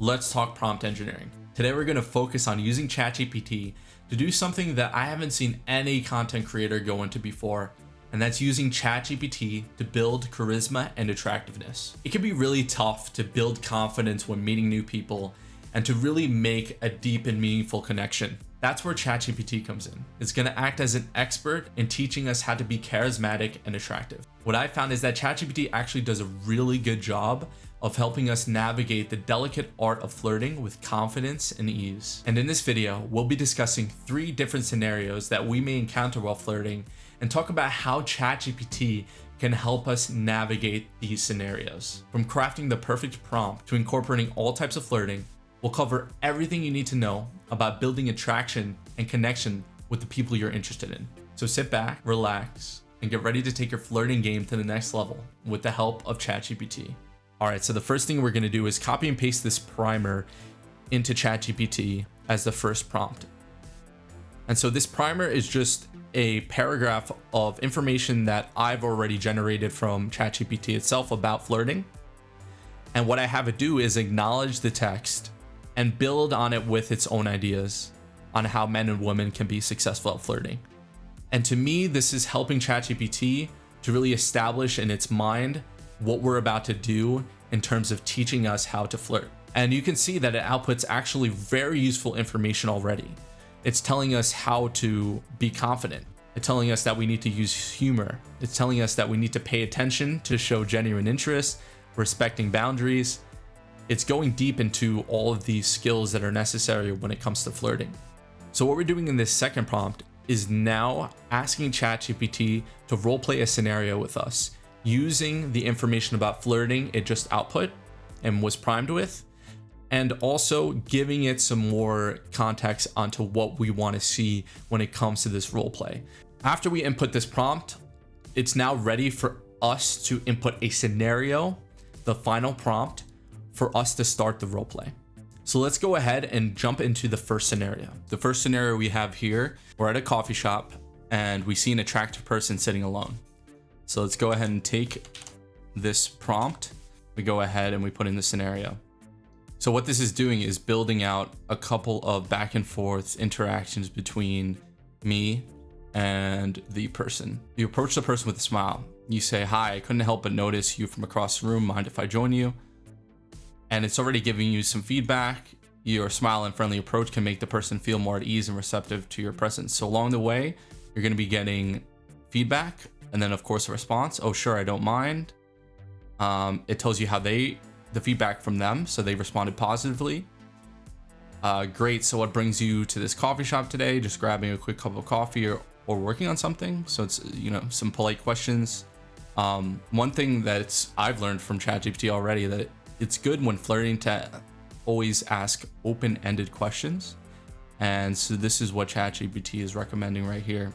let's talk prompt engineering. Today we're going to focus on using ChatGPT to do something that I haven't seen any content creator go into before, and that's using ChatGPT to build charisma and attractiveness. It can be really tough to build confidence when meeting new people and to really make a deep and meaningful connection. That's where ChatGPT comes in. It's going to act as an expert in teaching us how to be charismatic and attractive. What I found is that ChatGPT actually does a really good job of helping us navigate the delicate art of flirting with confidence and ease. And in this video, we'll be discussing 3 different scenarios that we may encounter while flirting and talk about how ChatGPT can help us navigate these scenarios. From crafting the perfect prompt to incorporating all types of flirting, we'll cover everything you need to know about building attraction and connection with the people you're interested in. So sit back, relax, and get ready to take your flirting game to the next level with the help of ChatGPT. All right, so the first thing we're gonna do is copy and paste this primer into ChatGPT as the first prompt. And so this primer is just a paragraph of information that I've already generated from ChatGPT itself about flirting. And what I have it do is acknowledge the text and build on it with its own ideas on how men and women can be successful at flirting. And to me, this is helping ChatGPT to really establish in its mind what we're about to do in terms of teaching us how to flirt. And you can see that it outputs actually very useful information already. It's telling us how to be confident. It's telling us that we need to use humor. It's telling us that we need to pay attention to show genuine interest, respecting boundaries. It's going deep into all of these skills that are necessary when it comes to flirting. So what we're doing in this second prompt is now asking ChatGPT to roleplay a scenario with us using the information about flirting it just output and was primed with, and also giving it some more context onto what we want to see when it comes to this role play. After we input this prompt, it's now ready for us to input a scenario, the final prompt, for us to start the role play. So let's go ahead and jump into the first scenario. The first scenario we have here, we're at a coffee shop and we see an attractive person sitting alone. So let's go ahead and take this prompt. We go ahead and we put in the scenario. So what this is doing is building out a couple of back and forth interactions between me and the person. You approach the person with a smile. You say, "Hi, I couldn't help but notice you from across the room. Mind if I join you?" And it's already giving you some feedback. Your smile and friendly approach can make the person feel more at ease and receptive to your presence. So along the way, you're going to be getting feedback, and then of course a response. "Oh, sure, I don't mind." It tells you how the feedback from them, so they responded positively. Great. So what brings you to this coffee shop today? Just grabbing a quick cup of coffee or working on something. So it's, some polite questions. One thing that I've learned from ChatGPT already, that it's good when flirting to always ask open-ended questions. And so this is what ChatGPT is recommending right here.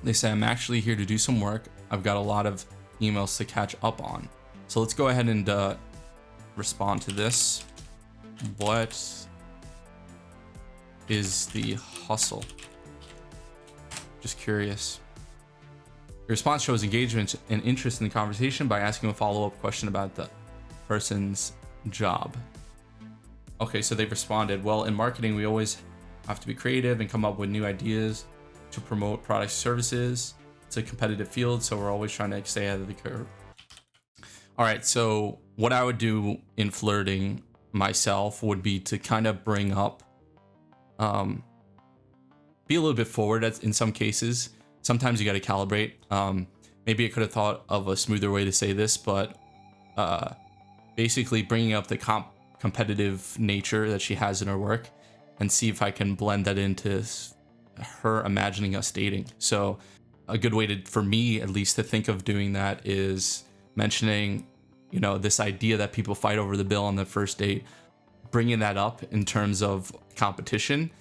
They say, "I'm actually here to do some work. I've got a lot of emails to catch up on." So let's go ahead and respond to this. What is the hustle? Just curious. Your response shows engagement and interest in the conversation by asking a follow-up question about the person's job. Okay, so they've responded, "Well, in marketing, we always have to be creative and come up with new ideas to promote products and services. It's a competitive field, so we're always trying to stay ahead of the curve." All right, so what I would do in flirting myself would be to kind of bring up, be a little bit forward in some cases. Sometimes you got to calibrate. Maybe I could have thought of a smoother way to say this, but basically bringing up the competitive nature that she has in her work and see if I can blend that into her imagining us dating. So a good way for me at least to think of doing that is mentioning, this idea that people fight over the bill on the first date, bringing that up in terms of competition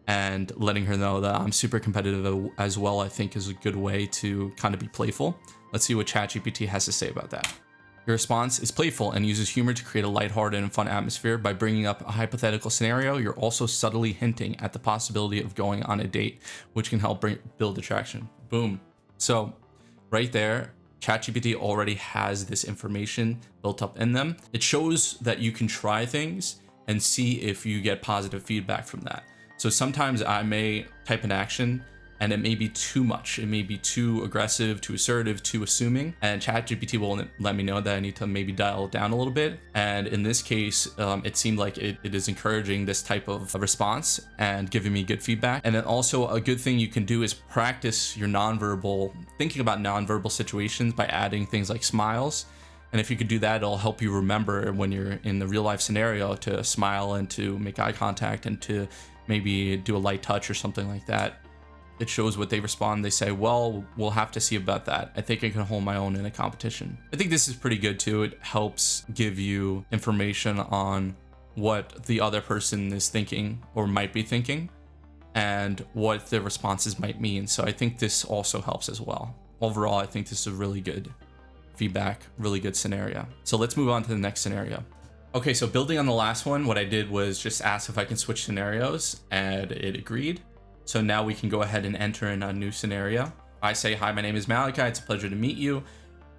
and letting her know that I'm super competitive as well, I think is a good way to kind of be playful. Let's see what ChatGPT has to say about that. Your response is playful and uses humor to create a lighthearted and fun atmosphere. By bringing up a hypothetical scenario, you're also subtly hinting at the possibility of going on a date, which can help build attraction. Boom. So right there, ChatGPT already has this information built up in them. It shows that you can try things and see if you get positive feedback from that. So sometimes I may type an action and it may be too much. It may be too aggressive, too assertive, too assuming. And ChatGPT will let me know that I need to maybe dial it down a little bit. And in this case, it seemed like it is encouraging this type of response and giving me good feedback. And then also a good thing you can do is practice your thinking about nonverbal situations by adding things like smiles. And if you could do that, it'll help you remember when you're in the real life scenario to smile and to make eye contact and to maybe do a light touch or something like that. It shows what they respond. They say, well, we'll have to see about that. I think I can hold my own in a competition. I think this is pretty good too. It helps give you information on what the other person is thinking or might be thinking and what the responses might mean. So I think this also helps as well. Overall, I think this is a really good feedback, really good scenario. So let's move on to the next scenario. Okay, so building on the last one, what I did was just ask if I can switch scenarios and it agreed. So now we can go ahead and enter in a new scenario. I say, hi, my name is Malachi. It's a pleasure to meet you.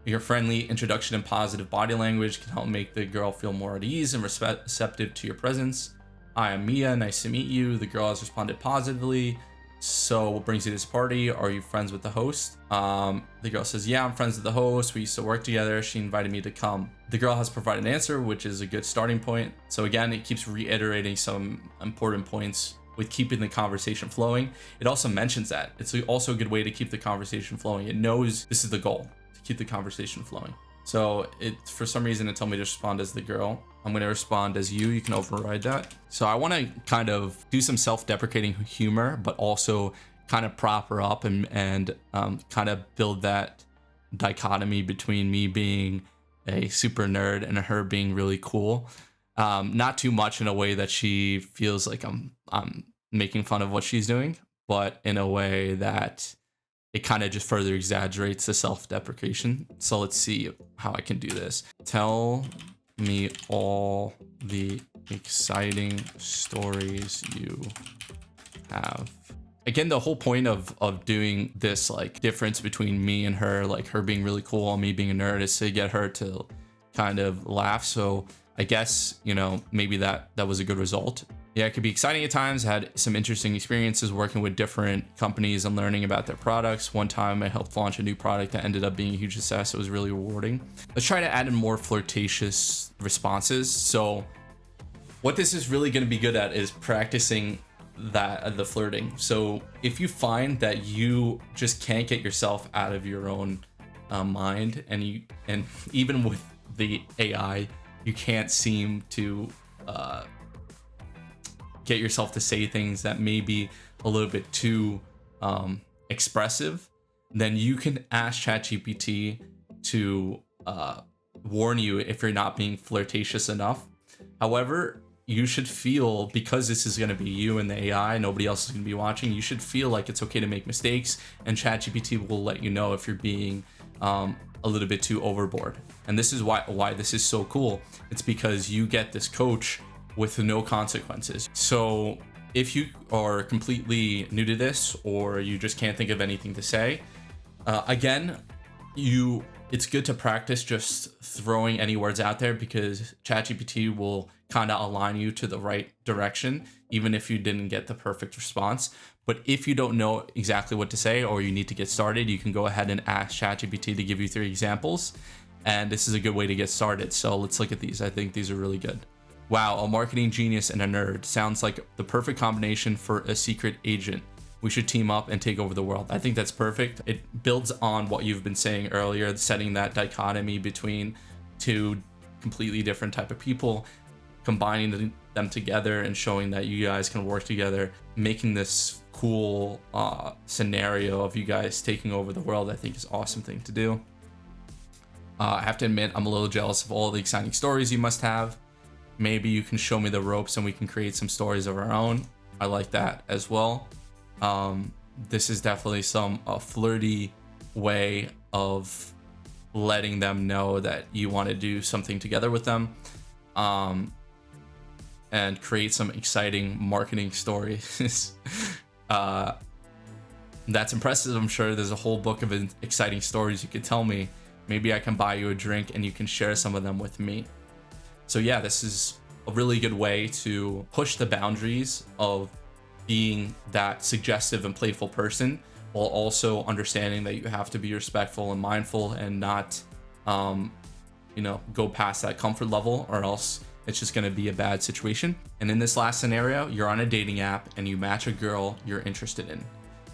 Your friendly introduction and positive body language can help make the girl feel more at ease and receptive to your presence. Hi, I'm Mia. Nice to meet you. The girl has responded positively. So what brings you to this party? Are you friends with the host? The girl says, yeah, I'm friends with the host. We used to work together. She invited me to come. The girl has provided an answer, which is a good starting point. So again, it keeps reiterating some important points with keeping the conversation flowing. It also mentions that. It's also a good way to keep the conversation flowing. It knows this is the goal, to keep the conversation flowing. So for some reason, it told me to respond as the girl. I'm gonna respond as you. You can override that. So I wanna kind of do some self-deprecating humor, but also kind of prop her up and kind of build that dichotomy between me being a super nerd and her being really cool. Not too much in a way that she feels like I'm making fun of what she's doing, but in a way that it kind of just further exaggerates the self-deprecation. So let's see how I can do this. Tell me all the exciting stories you have. Again, the whole point of doing this like difference between me and her, like her being really cool and me being a nerd, is to get her to kind of laugh. So I guess, maybe that was a good result. Yeah, it could be exciting at times. I had some interesting experiences working with different companies and learning about their products. One time I helped launch a new product that ended up being a huge success. It was really rewarding. Let's try to add in more flirtatious responses. So what this is really going to be good at is practicing the flirting. So if you find that you just can't get yourself out of your own mind, and even with the AI, you can't seem to get yourself to say things that may be a little bit too expressive, then you can ask ChatGPT to warn you if you're not being flirtatious enough. However, you should feel, because this is going to be you and the AI, nobody else is going to be watching, you should feel like it's okay to make mistakes, and ChatGPT will let you know if you're being a little bit too overboard. And this is why this is so cool. It's because you get this coach with no consequences. So if you are completely new to this, or you just can't think of anything to say, again, it's good to practice just throwing any words out there, because ChatGPT will kind of align you to the right direction, even if you didn't get the perfect response. But if you don't know exactly what to say, or you need to get started, you can go ahead and ask ChatGPT to give you 3 examples. And this is a good way to get started. So let's look at these. I think these are really good. Wow, a marketing genius and a nerd. Sounds like the perfect combination for a secret agent. We should team up and take over the world. I think that's perfect. It builds on what you've been saying earlier, setting that dichotomy between two completely different type of people, combining them together and showing that you guys can work together, making this cool scenario of you guys taking over the world. I think is an awesome thing to do. I have to admit, I'm a little jealous of all the exciting stories you must have. Maybe you can show me the ropes and we can create some stories of our own. I like that as well. This is definitely a flirty way of letting them know that you want to do something together with them, and create some exciting marketing stories. That's impressive. I'm sure there's a whole book of exciting stories you could tell me. Maybe I can buy you a drink and you can share some of them with me. So yeah, this is a really good way to push the boundaries of being that suggestive and playful person, while also understanding that you have to be respectful and mindful and not, go past that comfort level, or else it's just going to be a bad situation. And in this last scenario, you're on a dating app and you match a girl you're interested in.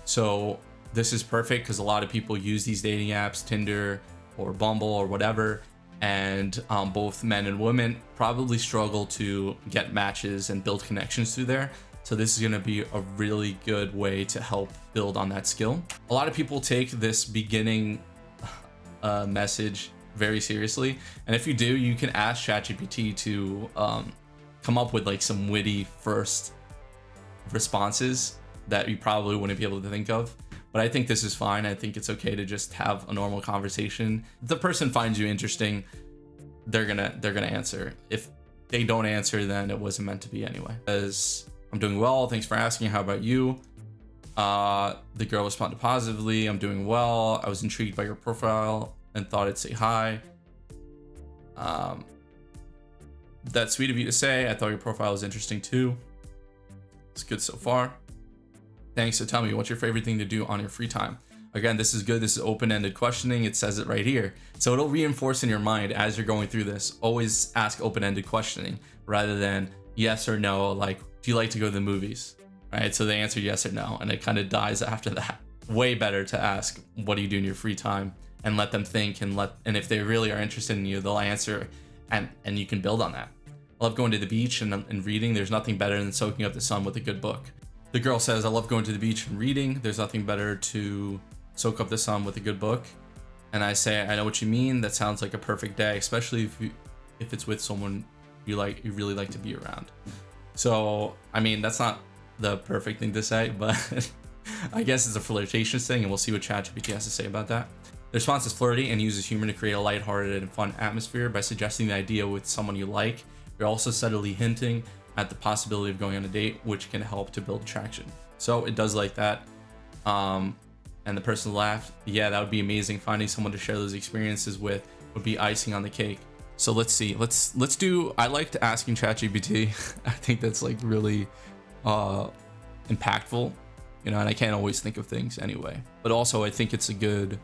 So this is perfect because a lot of people use these dating apps, Tinder or Bumble or whatever, and both men and women probably struggle to get matches and build connections through there. So this is going to be a really good way to help build on that skill. A lot of people take this beginning message very seriously, and if you do, you can ask ChatGPT to come up with like some witty first responses that you probably wouldn't be able to think of. But I think this is fine. I think it's okay to just have a normal conversation. If the person finds you interesting, they're gonna answer. If they don't answer, then it wasn't meant to be anyway. As I'm doing well, thanks for asking, how about you? The girl responded positively. I'm doing well. I was intrigued by your profile and thought I'd say hi. That's sweet of you to say. I thought your profile was interesting too. It's good so far. Thanks. So tell me, what's your favorite thing to do on your free time? Again, this is good. This is open-ended questioning. It says it right here. So it'll reinforce in your mind as you're going through this. Always ask open-ended questioning rather than yes or no. Like, do you like to go to the movies? Right? So they answer yes or no, and it kind of dies after that. Way better to ask, what do you do in your free time? And let them think, and if they really are interested in you, they'll answer, and you can build on that. I love going to the beach and reading. There's nothing better than soaking up the sun with a good book. The girl says, I love going to the beach and reading. There's nothing better to soak up the sun with a good book. And I say, I know what you mean. That sounds like a perfect day, especially if it's with someone you really like to be around. So, I mean, that's not the perfect thing to say, but I guess it's a flirtatious thing, and we'll see what ChatGPT has to say about that. The response is flirty and uses humor to create a lighthearted and fun atmosphere by suggesting the idea with someone you like. You're also subtly hinting at the possibility of going on a date, which can help to build attraction. So it does like that. And the person laughed. Yeah, that would be amazing. Finding someone to share those experiences with would be icing on the cake. So let's see. Let's do. I liked asking ChatGPT. I think that's like really impactful, and I can't always think of things anyway. But also, I think it's a good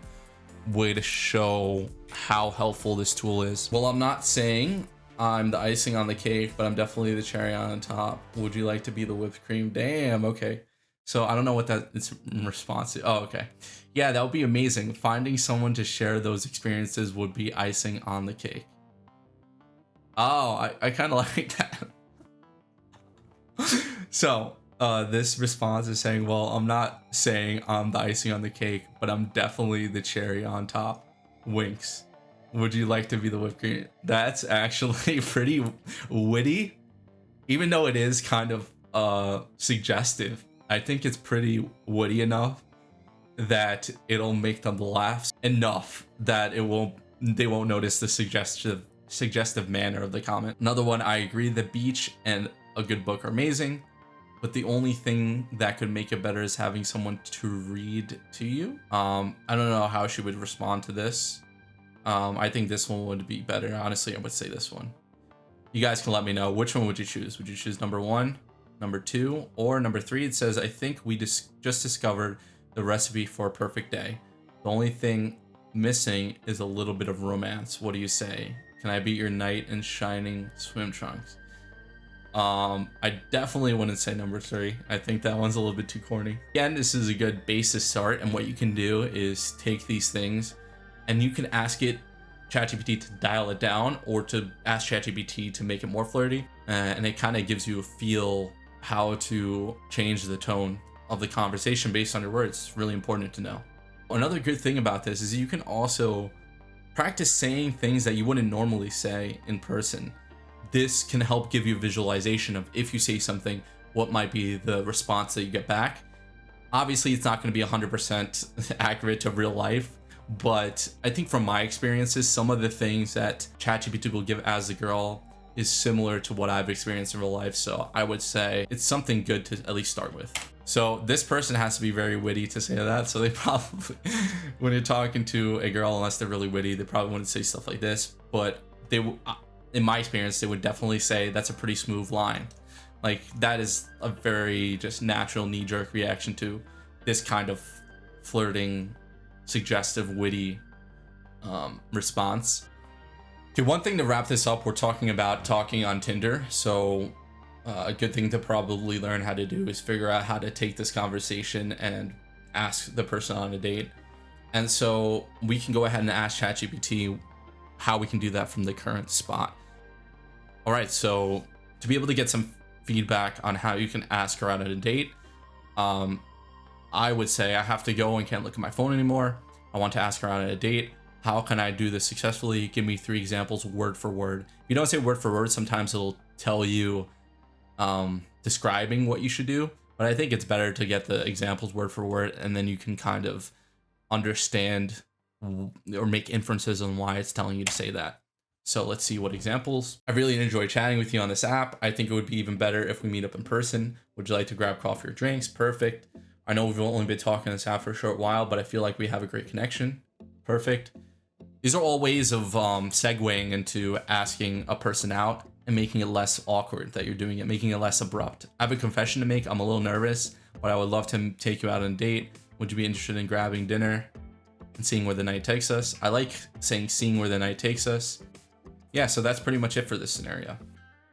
way to show how helpful this tool is. Well, I'm not saying I'm the icing on the cake, but I'm definitely the cherry on top. Would you like to be the whipped cream? Damn, okay. So I don't know what that is in response to. Oh, okay. Yeah, that would be amazing. Finding someone to share those experiences would be icing on the cake. Oh, I kind of like that. So this response is saying, well, I'm not saying I'm the icing on the cake, but I'm definitely the cherry on top. Winks. Would you like to be the whipped cream? That's actually pretty witty, even though it is kind of suggestive. I think it's pretty witty enough that it'll make them laugh enough that they won't notice the suggestive manner of the comment. Another one, I agree, the beach and a good book are amazing, but the only thing that could make it better is having someone to read to you. I don't know how she would respond to this. I think this one would be better. Honestly, I would say this one. You guys can let me know. Which one would you choose? Would you choose number 1, number 2, or number 3? It says, I think we just discovered the recipe for a perfect day. The only thing missing is a little bit of romance. What do you say? Can I be your knight in shining swim trunks? I definitely wouldn't say number 3. I think that one's a little bit too corny. Again, this is a good base to start, and what you can do is take these things and you can ask it, ChatGPT, to dial it down, or to ask ChatGPT to make it more flirty, and it kind of gives you a feel how to change the tone of the conversation based on your words. It's really important to know. Another good thing about this is you can also practice saying things that you wouldn't normally say in person. This can help give you a visualization of, if you say something, what might be the response that you get back. Obviously, it's not going to be 100% accurate to real life, but I think from my experiences, some of the things that ChatGPT will give as a girl is similar to what I've experienced in real life. So I would say it's something good to at least start with. So this person has to be very witty to say that. So they probably, when you're talking to a girl, unless they're really witty, they probably wouldn't say stuff like this, but in my experience, they would definitely say that's a pretty smooth line. Like, that is a very just natural knee-jerk reaction to this kind of flirting, suggestive, witty response. Okay, one thing to wrap this up, we're talking about talking on Tinder. So a good thing to probably learn how to do is figure out how to take this conversation and ask the person on a date. And so we can go ahead and ask ChatGPT how we can do that from the current spot. All right, so to be able to get some feedback on how you can ask her out on a date, I would say I have to go and can't look at my phone anymore. I want to ask her out on a date. How can I do this successfully? Give me 3 examples word for word. If you don't say word for word, sometimes it'll tell you describing what you should do. But I think it's better to get the examples word for word, and then you can kind of understand or make inferences on why it's telling you to say that. So let's see what examples. I really enjoyed chatting with you on this app. I think it would be even better if we meet up in person. Would you like to grab coffee or drinks? Perfect. I know we've only been talking on this app for a short while, but I feel like we have a great connection. Perfect. These are all ways of segueing into asking a person out and making it less awkward that you're doing it, making it less abrupt. I have a confession to make. I'm a little nervous, but I would love to take you out on a date. Would you be interested in grabbing dinner and seeing where the night takes us? I like saying seeing where the night takes us. Yeah, so that's pretty much it for this scenario.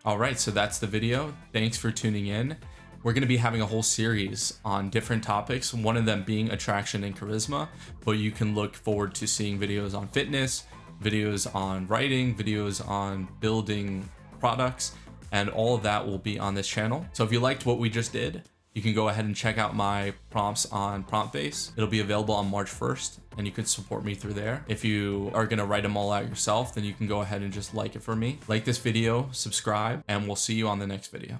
All right, so that's the video. Thanks for tuning in. We're going to be having a whole series on different topics, one of them being attraction and charisma, but you can look forward to seeing videos on fitness, videos on writing, videos on building products, and all of that will be on this channel. So if you liked what we just did, you can go ahead and check out my prompts on PromptBase. It'll be available on March 1st, and you can support me through there. If you are gonna write them all out yourself, then you can go ahead and just like it for me. Like this video, subscribe, and we'll see you on the next video.